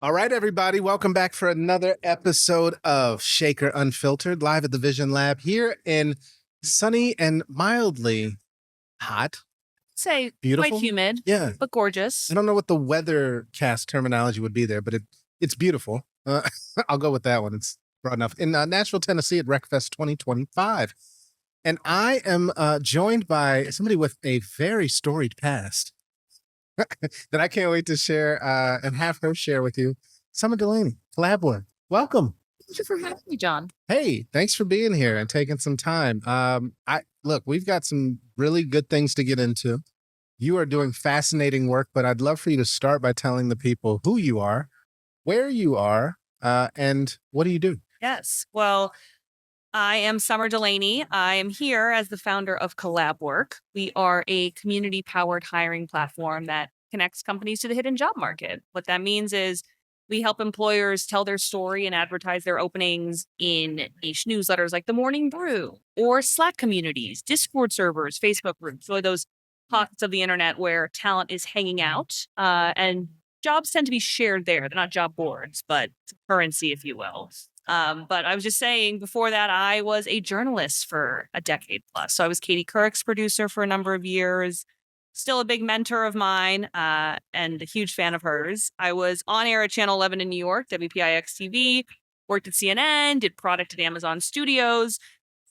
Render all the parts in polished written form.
All right, everybody, welcome back for another episode of Shaker Unfiltered, live at the Vision Lab here in sunny and mildly hot. Say Beautiful. quite humid, Yeah. but gorgeous. I don't know what the weathercast terminology would be there, but it's beautiful. I'll go with that one. It's broad enough. In Nashville, Tennessee at RecFest 2025. And I am joined by somebody with a very storied past that I can't wait to share and have her share with you. Summer Delaney, CollabWORK. Welcome. Thank you for having me, John. Hey, thanks for being here and taking some time. Look, we've got some really good things to get into. You are doing fascinating work, but I'd love for you to start by telling the people who you are, where you are, and what do you do? Yes. Well, I am Summer Delaney. I am here as the founder of CollabWORK. We are a community-powered hiring platform that connects companies to the hidden job market. What that means is we help employers tell their story and advertise their openings in niche newsletters like The Morning Brew or Slack communities, Discord servers, Facebook groups, really those pockets of the internet where talent is hanging out. And jobs tend to be shared there. They're not job boards, but currency, if you will. But I was just saying before that, I was a journalist for a decade plus. So I was Katie Couric's producer for a number of years, still a big mentor of mine and a huge fan of hers. I was on air at Channel 11 in New York, WPIX TV, worked at CNN, did product at Amazon Studios.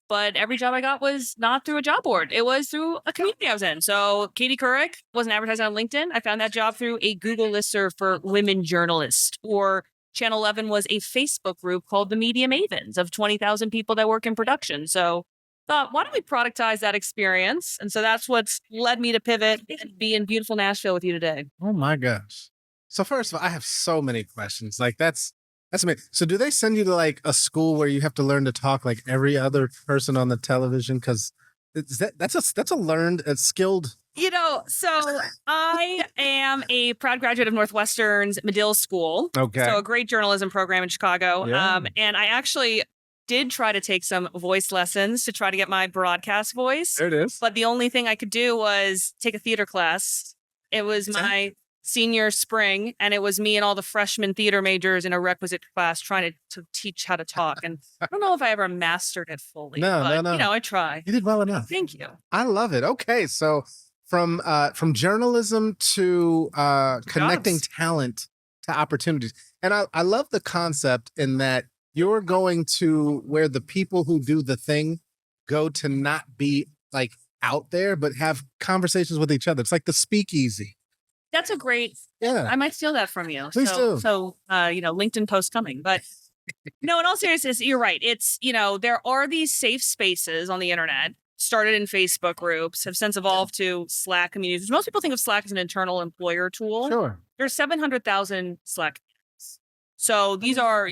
But every job I got was not through a job board. It was through a community I was in. So Katie Couric wasn't advertising on LinkedIn. I found that job through a Google listserv for women journalists. Or Channel 11 was a Facebook group called the Media Mavens of 20,000 people that work in production. So thought, why don't we productize that experience? And so that's what's led me to pivot and be in beautiful Nashville with you today. Oh my gosh. So first of all, I have so many questions. Like that's amazing. So do they send you to like a school where you have to learn to talk like every other person on the television? Because that's a learned, a skilled. So I am a proud graduate of Northwestern's Medill School. Okay. So a great journalism program in Chicago. Yeah. And I actually did try to take some voice lessons to try to get my broadcast voice. There it is. But the only thing I could do was take a theater class. It was my senior spring, and it was me and all the freshman theater majors in a requisite class trying to teach how to talk. And I don't know if I ever mastered it fully. No. I try. You did well enough. Thank you. I love it. Okay, so from journalism to connecting talent to opportunities, and I love the concept in that you're going to where the people who do the thing go to not be like out there, but have conversations with each other. It's like the speakeasy. That's a great, I might steal that from you. Please do. So, LinkedIn post coming, but no, in all seriousness, you're right. It's, there are these safe spaces on the internet, started in Facebook groups, have since evolved to Slack communities. Most people think of Slack as an internal employer tool. Sure. There's 700,000 Slack communities. So these are,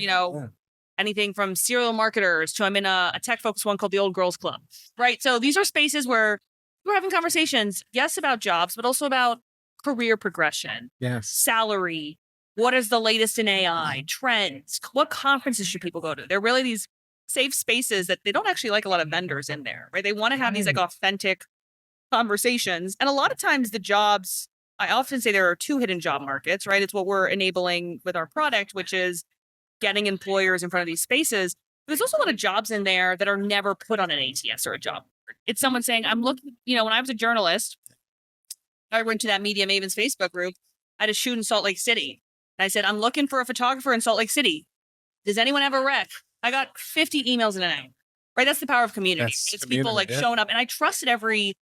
anything from serial marketers to I'm in a tech-focused one called the Old Girls Club, right? So these are spaces where we're having conversations, yes, about jobs, but also about career progression, salary, what is the latest in AI, trends, what conferences should people go to? They're really these safe spaces that they don't actually like a lot of vendors in there, right? They want to have these like authentic conversations. And a lot of times the jobs, I often say there are two hidden job markets, right? It's what we're enabling with our product, which is getting employers in front of these spaces. But there's also a lot of jobs in there that are never put on an ATS or a job board. It's someone saying, I'm looking, when I was a journalist, I went to that Media Mavens Facebook group. I had a shoot in Salt Lake City. And I said, I'm looking for a photographer in Salt Lake City. Does anyone have a rec? I got 50 emails in an hour, right? That's the power of community. It's people showing up. And I trusted every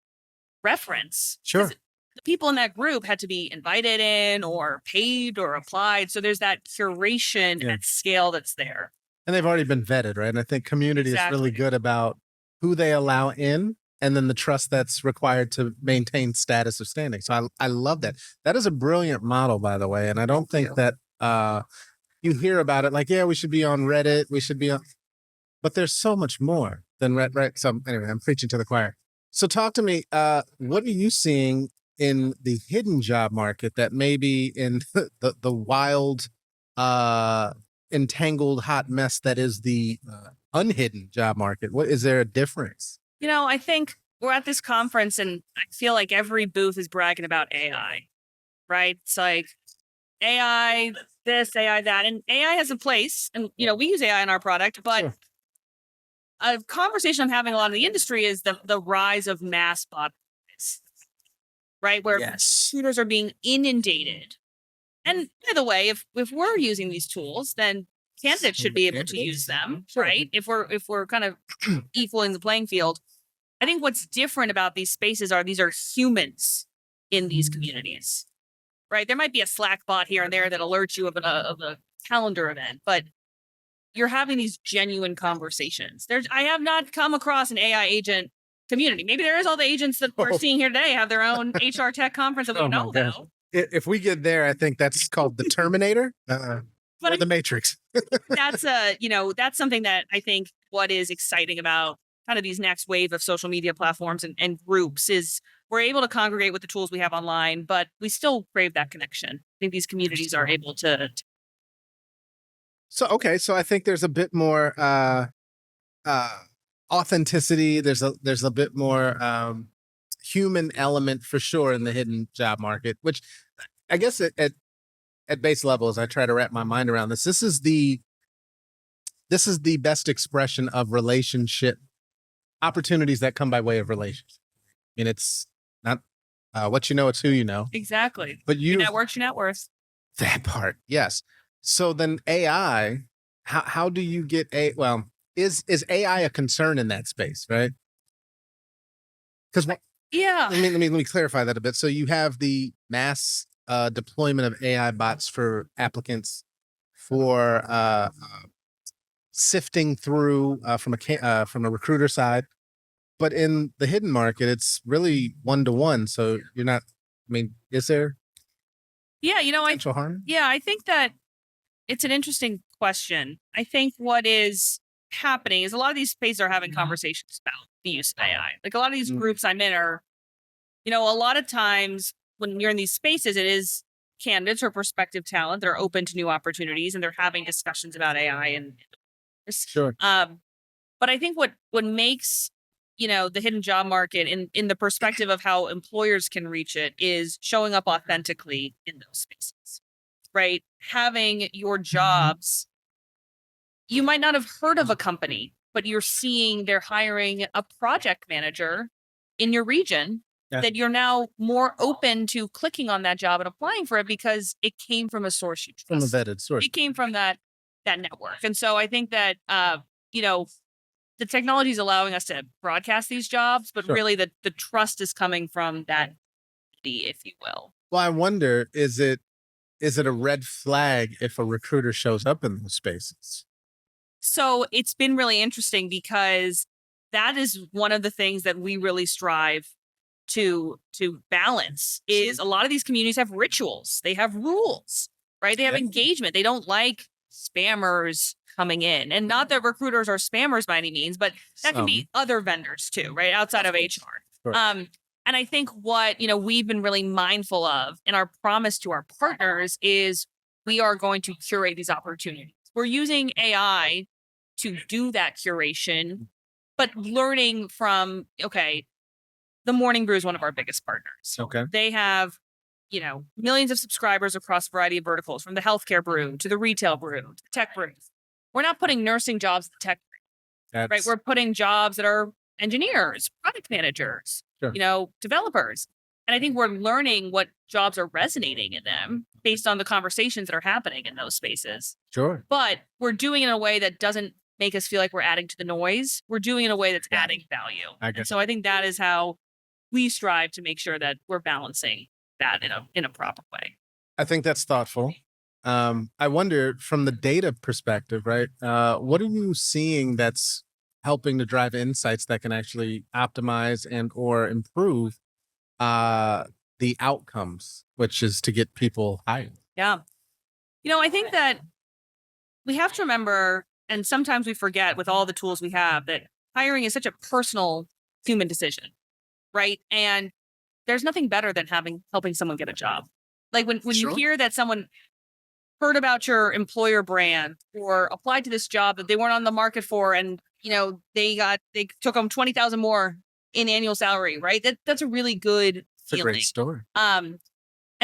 reference. Sure. The people in that group had to be invited in or paid or applied. So there's that curation at scale that's there. And they've already been vetted, right? And I think community is really good about who they allow in and then the trust that's required to maintain status of standing. So I love that. That is a brilliant model, by the way. And I don't think that you hear about it like, we should be on Reddit. We should be on, but there's so much more than Reddit, right? So anyway, I'm preaching to the choir. So talk to me, what are you seeing in the hidden job market that maybe in the wild, entangled hot mess that is the unhidden job market? What is there a difference? I think we're at this conference and I feel like every booth is bragging about AI, right? It's like AI, this, AI that, and AI has a place, and we use AI in our product, but Sure. a conversation I'm having a lot in the industry is the rise of mass bot, right? Where Yes. shooters are being inundated. And by the way, if we're using these tools, then candidates should be able to use them, Sure. right? If we're kind of equaling the playing field. I think what's different about these spaces are these are humans in these communities, right? There might be a Slack bot here and there that alerts you of a calendar event, but you're having these genuine conversations. I have not come across an AI agent community. Maybe there is. All the agents that we're seeing here today have their own HR tech conference that we don't know about. If we get there, I think that's called the Terminator or the Matrix. That's that's something that I think what is exciting about kind of these next wave of social media platforms and groups is we're able to congregate with the tools we have online, but we still crave that connection. I think these communities are able to. So I think there's a bit more authenticity. There's a bit more human element for sure in the hidden job market, which I guess at base level, as I try to wrap my mind around this is the best expression of relationship opportunities that come by way of relationships. I mean, it's not what you know, it's who you know. Exactly. But your network's your net worth. That part, yes. So then AI, how do you get is AI a concern in that space, right? Because let me clarify that a bit. So you have the mass deployment of AI bots for applicants, for sifting through from a recruiter side, but in the hidden market, it's really 1-to-1. So you're not. I mean, is there? Yeah, potential harm? Yeah, I think that it's an interesting question. I think what is happening is a lot of these spaces are having conversations about the use of AI. Like a lot of these groups I'm in are, a lot of times when you're in these spaces, it is candidates or prospective talent that are open to new opportunities and they're having discussions about AI and sure. But I think what makes the hidden job market in the perspective of how employers can reach it is showing up authentically in those spaces, right? Having your jobs, you might not have heard of a company, but you're seeing they're hiring a project manager in your region that you're now more open to clicking on that job and applying for it because it came from a source you trust. From a vetted source. It came from that network. And so I think that, the technology is allowing us to broadcast these jobs, but really the trust is coming from that, if you will. Well, I wonder, is it a red flag if a recruiter shows up in those spaces? So it's been really interesting because that is one of the things that we really strive to balance is a lot of these communities have rituals. They have rules, right? They have engagement. They don't like spammers coming in, and not that recruiters are spammers by any means, but that can be other vendors too, right? Outside of HR. Sure. And I think what, we've been really mindful of and our promise to our partners is we are going to curate these opportunities. We're using AI to do that curation, but learning from, the Morning Brew is one of our biggest partners. Okay. They have, millions of subscribers across a variety of verticals, from the healthcare brew to the retail brew, to the tech brew. We're not putting nursing jobs in the tech brew, right? We're putting jobs that are engineers, product managers, developers. And I think we're learning what jobs are resonating in them based on the conversations that are happening in those spaces. Sure. But we're doing it in a way that doesn't make us feel like we're adding to the noise. We're doing it in a way that's adding value. And so I think that is how we strive to make sure that we're balancing that in a proper way. I think that's thoughtful. I wonder from the data perspective, right? What are you seeing that's helping to drive insights that can actually optimize and or improve the outcomes, which is to get people hired? Yeah. I think that we have to remember, and sometimes we forget with all the tools we have, that hiring is such a personal human decision, right? And there's nothing better than helping someone get a job. Like when you hear that someone heard about your employer brand or applied to this job that they weren't on the market for, and they took them 20,000 more in annual salary, right? That's a really good feeling. It's a great story. And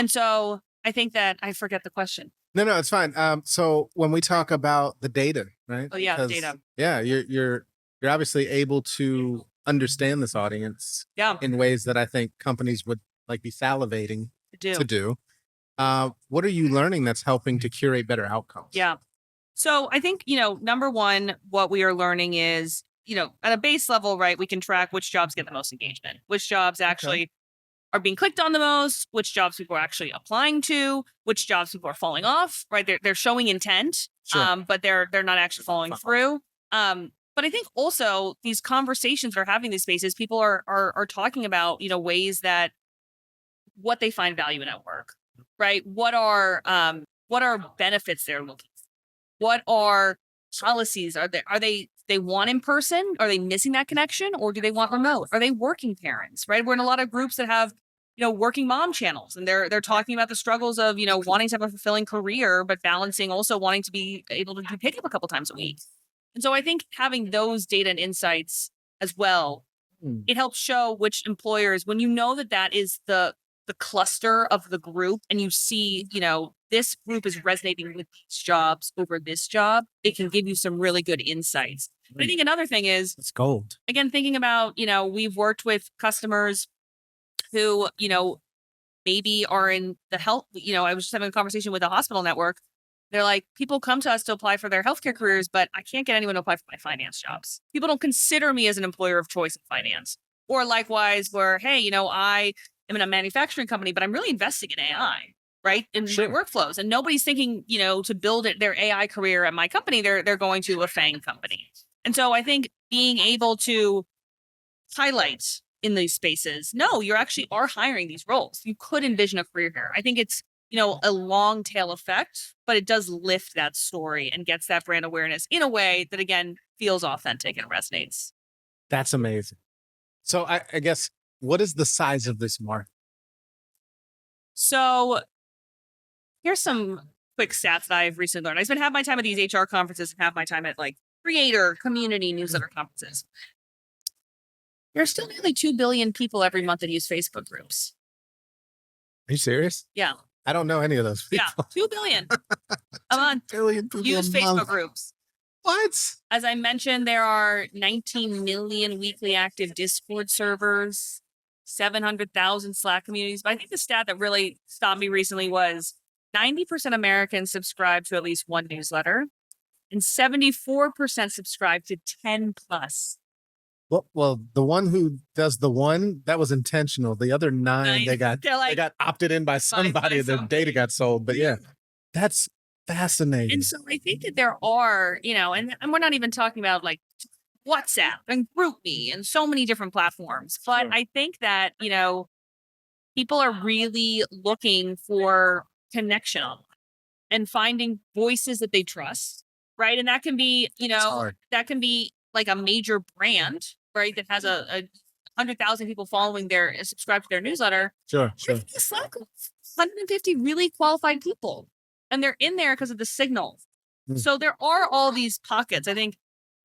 so I think that I forget the question. No, it's fine. So when we talk about the data, right? Oh yeah, Because, data. yeah, you're obviously able to understand this audience Yeah, in ways that I think companies would like be salivating I do. to do. What are you learning that's helping to curate better outcomes? Yeah. So I think, number one, what we are learning is, at a base level, right, we can track which jobs get the most engagement, which jobs actually are being clicked on the most, which jobs people are actually applying to, which jobs people are falling off, right? They're showing intent, Sure. but they're not actually following through. But I think also these conversations we're having these spaces, people are talking about, ways that what they find value in at work, right? What are benefits they're looking for? What are policies? Are they want in person? Are they missing that connection, or do they want remote? Are they working parents? Right? We're in a lot of groups that have working mom channels, and they're talking about the struggles of wanting to have a fulfilling career, but balancing also wanting to be able to do pickup a couple times a week. And so I think having those data and insights as well, it helps show which employers, when that is the cluster of the group, and you see, this group is resonating with these jobs over this job, it can give you some really good insights. I think another thing is, It's gold. again, thinking about, we've worked with customers who, maybe are in the health, I was just having a conversation with a hospital network. They're like, people come to us to apply for their healthcare careers, but I can't get anyone to apply for my finance jobs. People don't consider me as an employer of choice in finance. Or likewise, where, hey, I am in a manufacturing company, but I'm really investing in AI, right? In Sure. workflows. And nobody's thinking, to build their AI career at my company. They're going to a FANG company. And so I think being able to highlight in these spaces, no, you actually are hiring these roles. You could envision a career here. I think it's, a long tail effect, but it does lift that story and gets that brand awareness in a way that, again, feels authentic and resonates. That's amazing. So I guess, what is the size of this market? So here's some quick stats that I've recently learned. I spend half my time at these HR conferences and half my time at creator community newsletter conferences. There's still nearly 2 billion people every month that use Facebook groups. Are you serious? Yeah. I don't know any of those people. Yeah. 2 billion a month 2 billion people use a Facebook month. groups. What? As I mentioned, there are 19 million weekly active Discord servers, 700,000 Slack communities. But I think the stat that really stopped me recently was 90% Americans subscribe to at least one newsletter, and 74% subscribe to 10 plus. Well, the one who does the one, that was intentional. The other 9, they got opted in by somebody. Their data got sold. But yeah, that's fascinating. And so I think that there are, and we're not even talking about WhatsApp and GroupMe and so many different platforms. But Sure. I think that, people are really looking for connection online and finding voices that they trust, right? And that can be, that can be like a major brand, right? That has a 100,000 people following subscribe to their newsletter. Sure. Slack, 150 really qualified people, and they're in there because of the signal. So there are all these pockets. I think,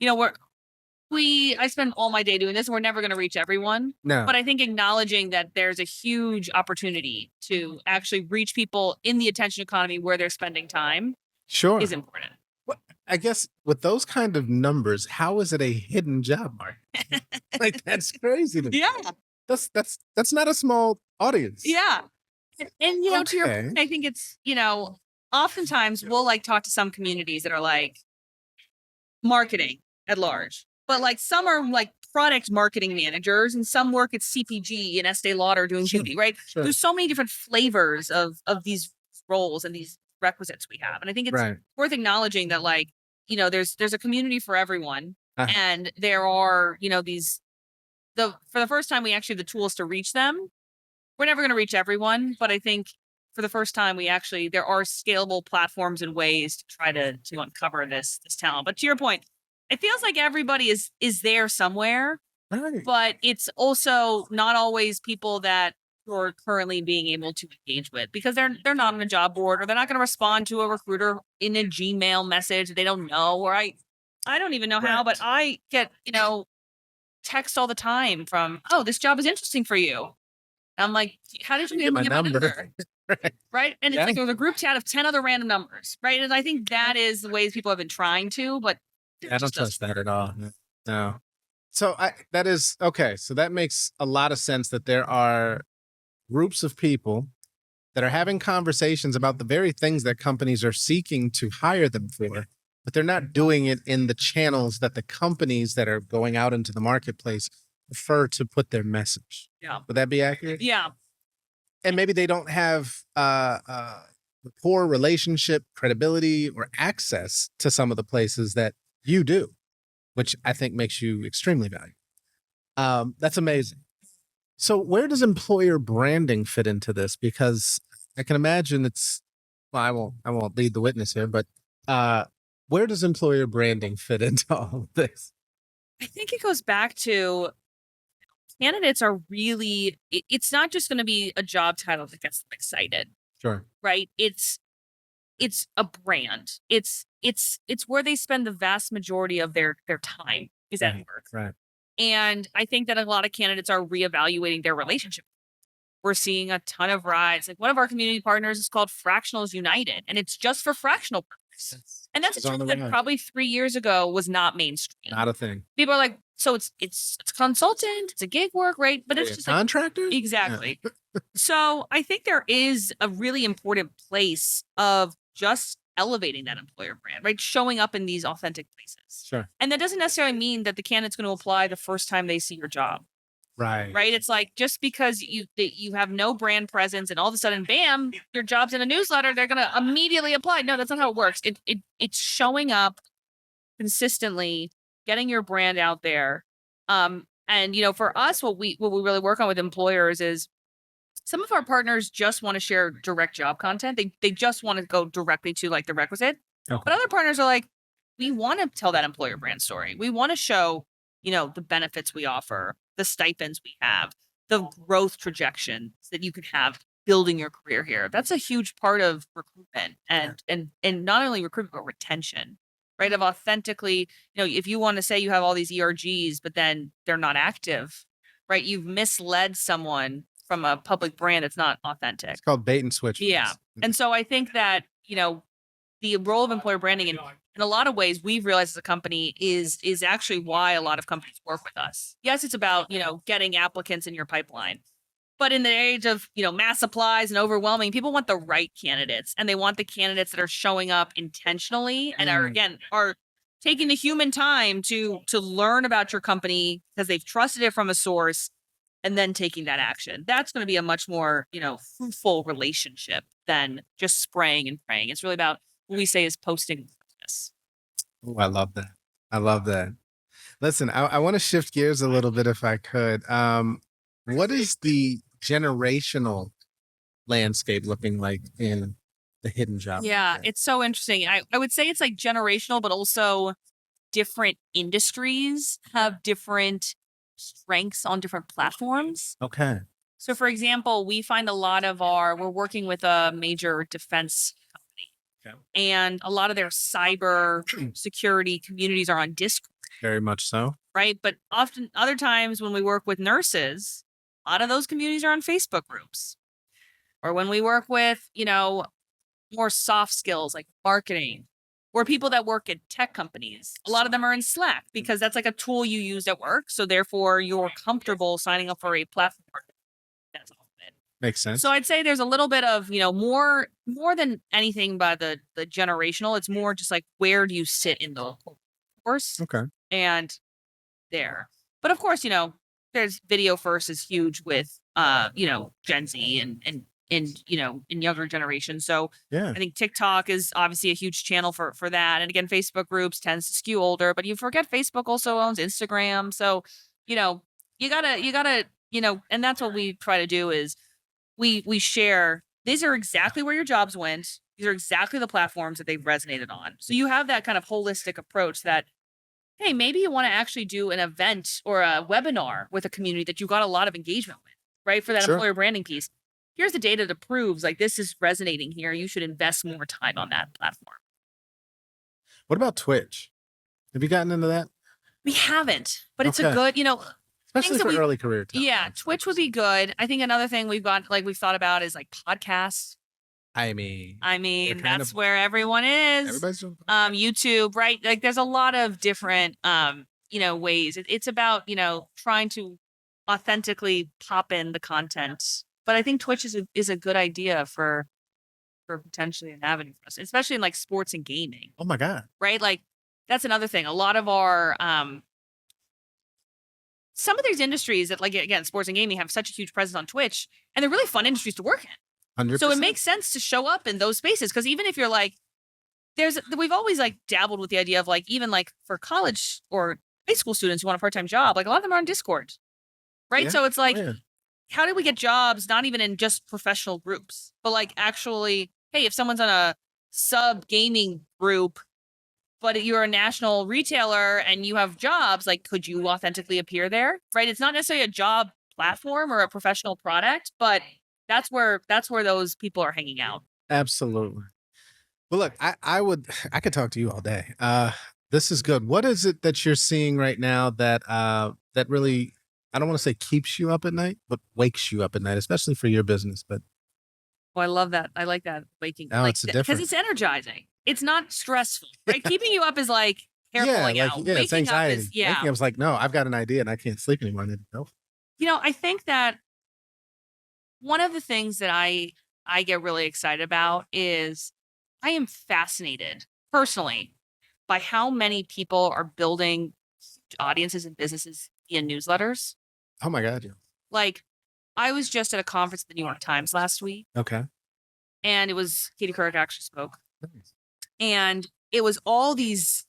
I spend all my day doing this, and we're never going to reach everyone. No. But I think acknowledging that there's a huge opportunity to actually reach people in the attention economy where they're spending time is important. I guess with those kind of numbers, how is it a hidden job market? That's crazy to me. Yeah. That's not a small audience. Yeah. And to your point, I think it's, oftentimes we'll talk to some communities that are marketing at large, but some are product marketing managers, and some work at CPG and Estee Lauder doing beauty, right? Sure. There's so many different flavors of these roles and these requisites we have. And I think it's worth acknowledging that there's a community for everyone. And there are, for the first time, we actually have the tools to reach them. We're never going to reach everyone, but I think for the first time, there are scalable platforms and ways to try to uncover this talent. But to your point, it feels like everybody is there somewhere, but it's also not always people that you're currently being able to engage with, because they're not on a job board, or they're not going to respond to a recruiter in a Gmail message that they don't know, or I don't even know how, but I get, text all the time from, oh, this job is interesting for you. I'm like, how did you get my number? right? And it's like there's a group chat of 10 other random numbers, right? And I think that is the ways people have been trying to, but I don't trust that at all. No. So that is okay. So that makes a lot of sense that there are groups of people that are having conversations about the very things that companies are seeking to hire them for, but they're not doing it in the channels that the companies that are going out into the marketplace prefer to put their message. Yeah. Would that be accurate? Yeah. And maybe they don't have rapport, relationship, credibility, or access to some of the places that you do, which I think makes you extremely valuable. That's amazing. So where does employer branding fit into this? Because I can imagine well, I won't lead the witness here, but where does employer branding fit into all of this? I think it goes back to candidates are really, it's not just going to be a job title that gets them excited. Sure. Right. It's a brand. It's where they spend the vast majority of their time is at work. Right. And I think that a lot of candidates are reevaluating their relationship. We're seeing a ton of rise. Like one of our community partners is called Fractionals United, and it's just for fractional purposes. And that's a term that probably 3 years ago was not mainstream. Not a thing. People are like, so it's consultant, it's a gig work, right? But it's just contractor. Exactly. Yeah. So I think there is a really important place of just elevating that employer brand, right? Showing up in these authentic places. Sure. And that doesn't necessarily mean that the candidate's going to apply the first time they see your job. Right. Right. It's like just because you have no brand presence and all of a sudden, bam, your job's in a newsletter, they're going to immediately apply. No, that's not how it works. It's showing up consistently, getting your brand out there. And for us, what we really work on with employers is some of our partners just want to share direct job content. They just want to go directly to like the requisite. Okay. But other partners are like, we want to tell that employer brand story. We want to show, the benefits we offer, the stipends we have, the growth projections that you can have building your career here. That's a huge part of recruitment and not only recruitment, but retention, right? Of authentically, if you want to say you have all these ERGs, but then they're not active, right? You've misled someone from a public brand that's not authentic. It's called bait and switch. Yeah. And so I think that, the role of employer branding in a lot of ways we've realized as a company is actually why a lot of companies work with us. Yes, it's about, getting applicants in your pipeline. But in the age of, mass supplies and overwhelming, people want the right candidates, and they want the candidates that are showing up intentionally and are taking the human time to learn about your company because they've trusted it from a source and then taking that action. That's going to be a much more, fruitful relationship than just spraying and praying. It's really about what we say is posting. Oh, I love that. I love that. Listen, I want to shift gears a little bit if I could. What is the generational landscape looking like in the hidden job? Yeah, it's so interesting. I would say it's like generational, but also different industries have different strengths on different platforms. Okay. So for example, we find a lot of we're working with a major defense company. Okay. And a lot of their cyber security communities are on Discord. Very much so. Right. But often other times when we work with nurses, a lot of those communities are on Facebook groups. Or when we work with, more soft skills like marketing, or people that work at tech companies, a lot of them are in Slack because that's like a tool you use at work. So therefore you're comfortable signing up for a platform. That's all of it. Makes sense. So I'd say there's a little bit of, more than anything by the generational. It's more just like, where do you sit in the course? Okay. And there. But of course, there's video first is huge with, Gen Z and in younger generations. So yeah. I think TikTok is obviously a huge channel for that. And again, Facebook groups tends to skew older, but you forget Facebook also owns Instagram. So, you gotta, and that's what we try to do is we share, these are exactly where your jobs went. These are exactly the platforms that they've resonated on. So you have that kind of holistic approach that, hey, maybe you want to actually do an event or a webinar with a community that you got a lot of engagement with, right? For that Sure. employer branding piece. Here's the data that proves like this is resonating here. You should invest more time on that platform. What about Twitch? Have you gotten into that? We haven't, but it's a good, especially for early career time. Yeah, Twitch would be good. I think another thing we've thought about is like podcasts. I mean, they're kind That's of where everyone is. everybody's doing. YouTube, right? Like there's a lot of different ways. It's about, trying to authentically pop in the content. But I think Twitch is a good idea for potentially an avenue for us, especially in like sports and gaming, Oh my god. right? Like that's another thing. A lot of our some of these industries that, like, again, sports and gaming have such a huge presence on Twitch, and they're really fun industries to work in. 100%. So it makes sense to show up in those spaces, because even if you're like, we've always like dabbled with the idea of like, even like for college or high school students who want a part-time job, like a lot of them are on Discord, right? Yeah. So it's Oh, like, yeah. how do we get jobs not even in just professional groups, but like actually, hey, if someone's on a sub gaming group, but you're a national retailer and you have jobs, like, could you authentically appear there? Right? It's not necessarily a job platform or a professional product, but that's where those people are hanging out. Absolutely. Well, look, I could talk to you all day. This is good. What is it that you're seeing right now that that really, I don't want to say keeps you up at night, but wakes you up at night, especially for your business? But Oh, I love that. I like that waking, now like, it's because different. it's energizing. It's not stressful, right? Keeping you up is like hair Yeah, pulling like out. yeah, it's Waking up anxiety. is, yeah. Waking up is like, no, I've got an idea and I can't sleep anymore. I need to go. I think that one of the things that I get really excited about is I am fascinated personally by how many people are building audiences and businesses via newsletters. Oh my god, yeah. Like, I was just at a conference at the New York Times last week, Okay. and it was Katie Couric actually spoke, Nice. and it was all these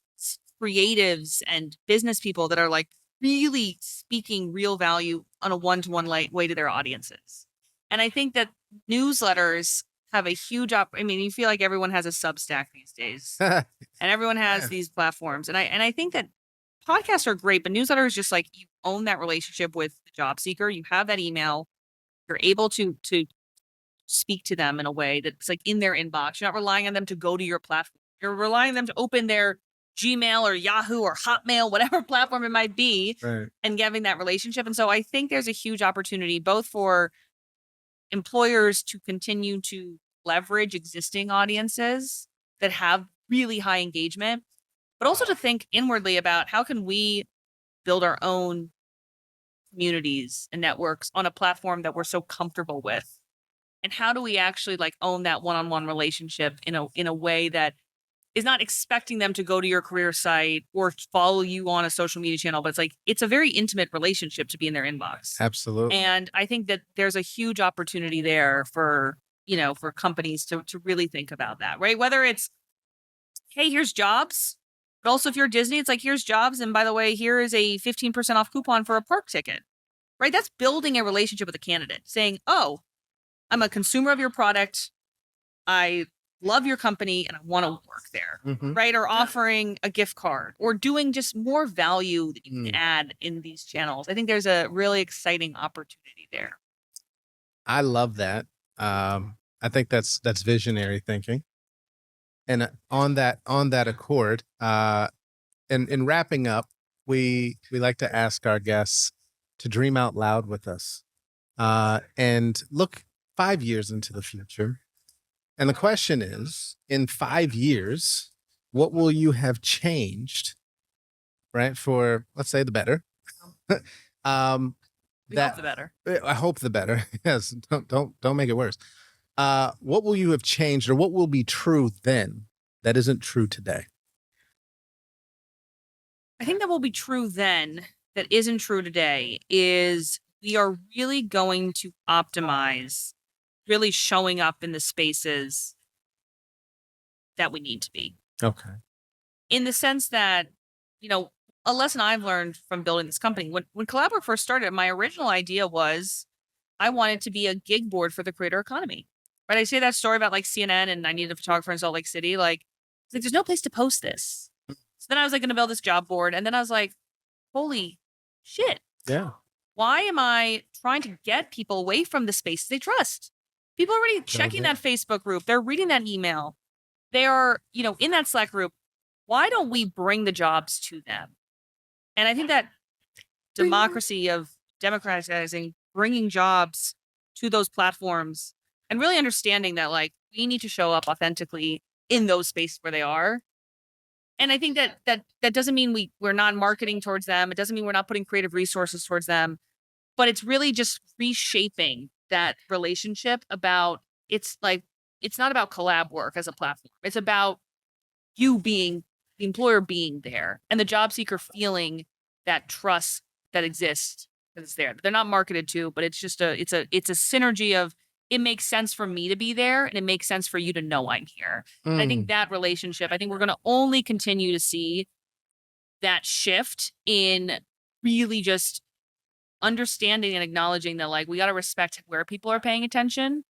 creatives and business people that are like really speaking real value on a one-to-one way to their audiences. And I think that newsletters have a huge you feel like everyone has a Substack these days, and everyone has Yeah. these platforms. And I think that podcasts are great, but newsletters, just like, you own that relationship with the job seeker. You have that email. You're able to speak to them in a way that's like in their inbox. You're not relying on them to go to your platform. You're relying on them to open their Gmail or Yahoo or Hotmail, whatever platform it might be, Right. and having that relationship. And so I think there's a huge opportunity both for employers to continue to leverage existing audiences that have really high engagement, but also to think inwardly about how can we build our own communities and networks on a platform that we're so comfortable with, and how do we actually like own that one-on-one relationship in a way that is not expecting them to go to your career site or follow you on a social media channel, but it's like, it's a very intimate relationship to be in their inbox. Absolutely. And I think that there's a huge opportunity there for, for companies to really think about that, right? Whether it's, hey, here's jobs, but also if you're Disney, it's like, here's jobs. And by the way, here is a 15% off coupon for a park ticket, right? That's building a relationship with a candidate, saying, oh, I'm a consumer of your product. I love your company and I want to work there, Mhm. right? Or offering a gift card or doing just more value that you can add in these channels. I think there's a really exciting opportunity there. I love that. I think that's visionary thinking. And on that accord, in wrapping up, we like to ask our guests to dream out loud with us, and look 5 years into the future. And the question is, in 5 years, what will you have changed, right? For, let's say, the better. We hope the better. I hope the better. Yes. Don't make it worse. What will you have changed, or what will be true then that isn't true today? I think that will be true then that isn't true today is we are really going to optimize really showing up in the spaces that we need to be. Okay. In the sense that, a lesson I've learned from building this company, when CollabWORK first started, my original idea was I wanted to be a gig board for the creator economy. Right? I say that story about like CNN and I needed a photographer in Salt Lake City. Like, it's like, there's no place to post this. So then I was like going to build this job board. And then I was like, holy shit. Yeah. Why am I trying to get people away from the spaces they trust? People are already checking that Facebook group. They're reading that email. They are, in that Slack group. Why don't we bring the jobs to them? And I think that democracy of democratizing, bringing jobs to those platforms, and really understanding that, like, we need to show up authentically in those spaces where they are. And I think that doesn't mean we're not marketing towards them. It doesn't mean we're not putting creative resources towards them, but it's really just reshaping that relationship about it's like it's not about collab work as a platform. It's about you being the employer being there and the job seeker feeling that trust that exists that is there. They're not marketed to, but it's just it's a synergy of it makes sense for me to be there and it makes sense for you to know I'm here. And I think that relationship, I think we're going to only continue to see that shift in really just understanding and acknowledging that like we got to respect where people are paying attention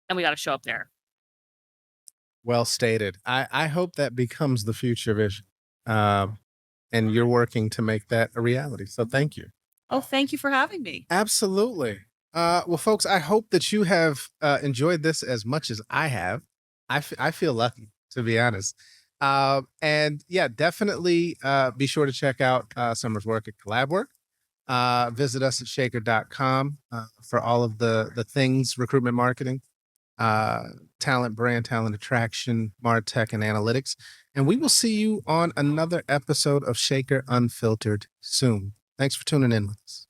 and we got to show up there. Well stated. I hope that becomes the future vision. And you're working to make that a reality. So thank you. Oh, thank you for having me. Absolutely. Well, folks, I hope that you have enjoyed this as much as I have. I feel lucky, to be honest. And yeah, definitely be sure to check out Summer's work at CollabWORK. Visit us at shaker.com for all of the things recruitment marketing, talent brand, talent attraction, MarTech, and analytics. And we will see you on another episode of Shaker Unfiltered soon. Thanks for tuning in with us.